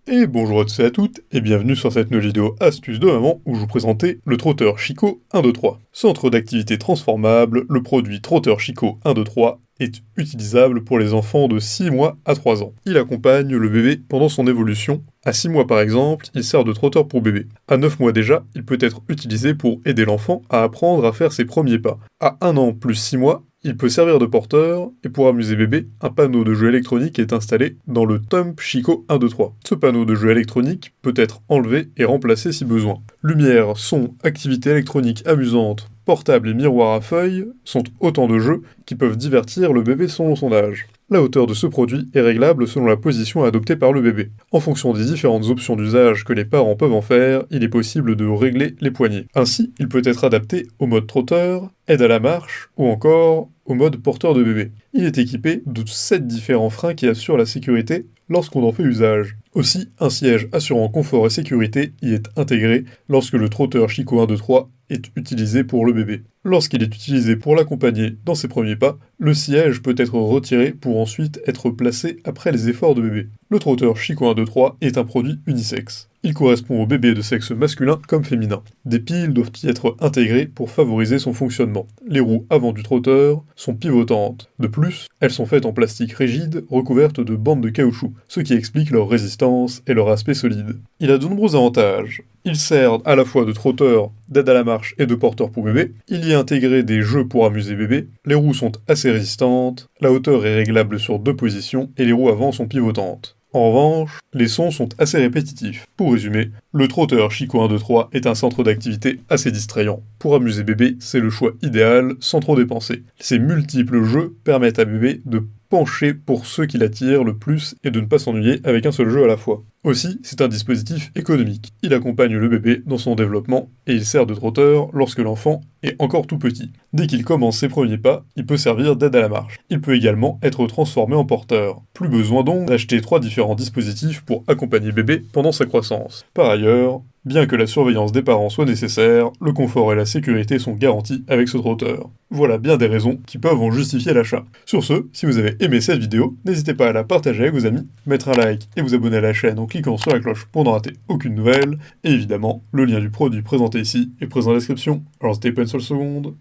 Et bonjour à tous et à toutes, et bienvenue sur cette nouvelle vidéo astuce de maman où je vous présentais le trotteur Chico 123. Centre d'activité transformable, le produit trotteur Chico 123 est utilisable pour les enfants de 6 mois à 3 ans. Il accompagne le bébé pendant son évolution. À 6 mois par exemple, il sert de trotteur pour bébé. À 9 mois déjà, il peut être utilisé pour aider l'enfant à apprendre à faire ses premiers pas. À 1 an plus 6 mois, il peut servir de porteur, et pour amuser bébé, un panneau de jeu électronique est installé dans le Thumb Chico 123. Ce panneau de jeu électronique peut être enlevé et remplacé si besoin. Lumière, son, activités électroniques amusantes, portable et miroir à feuilles sont autant de jeux qui peuvent divertir le bébé selon son âge. La hauteur de ce produit est réglable selon la position adoptée par le bébé. En fonction des différentes options d'usage que les parents peuvent en faire, il est possible de régler les poignées. Ainsi, il peut être adapté au mode trotteur, aide à la marche ou encore au mode porteur de bébé. Il est équipé de 7 différents freins qui assurent la sécurité lorsqu'on en fait usage. Aussi, un siège assurant confort et sécurité y est intégré lorsque le trotteur Chico 123 est utilisé pour le bébé. Lorsqu'il est utilisé pour l'accompagner dans ses premiers pas, le siège peut être retiré pour ensuite être placé après les efforts de bébé. Le trotteur Chico 123 est un produit unisexe. Il correspond aux bébés de sexe masculin comme féminin. Des piles doivent y être intégrées pour favoriser son fonctionnement. Les roues avant du trotteur sont pivotantes. De plus, elles sont faites en plastique rigide recouvertes de bandes de caoutchouc, ce qui explique leur résistance et leur aspect solide. Il a de nombreux avantages. Il sert à la fois de trotteur, d'aide à la marche et de porteur pour bébé. Il y a intégré des jeux pour amuser bébé. Les roues sont assez résistantes. La hauteur est réglable sur 2 positions et les roues avant sont pivotantes. En revanche, les sons sont assez répétitifs. Pour résumer, le trotteur Chico 123 est un centre d'activité assez distrayant. Pour amuser bébé, c'est le choix idéal sans trop dépenser. Ces multiples jeux permettent à bébé de pencher pour ceux qui l'attirent le plus et de ne pas s'ennuyer avec un seul jeu à la fois. Aussi, c'est un dispositif économique. Il accompagne le bébé dans son développement et il sert de trotteur lorsque l'enfant est encore tout petit. Dès qu'il commence ses premiers pas, il peut servir d'aide à la marche. Il peut également être transformé en porteur. Plus besoin donc d'acheter 3 différents dispositifs pour accompagner bébé pendant sa croissance. Par ailleurs, bien que la surveillance des parents soit nécessaire, le confort et la sécurité sont garantis avec ce trotteur. Voilà bien des raisons qui peuvent en justifier l'achat. Sur ce, si vous avez aimé cette vidéo, n'hésitez pas à la partager avec vos amis, mettre un like et vous abonner à la chaîne en cliquant sur la cloche pour ne rater aucune nouvelle. Et évidemment, le lien du produit présenté ici est présent dans la description. Alors c'était pas une seule seconde.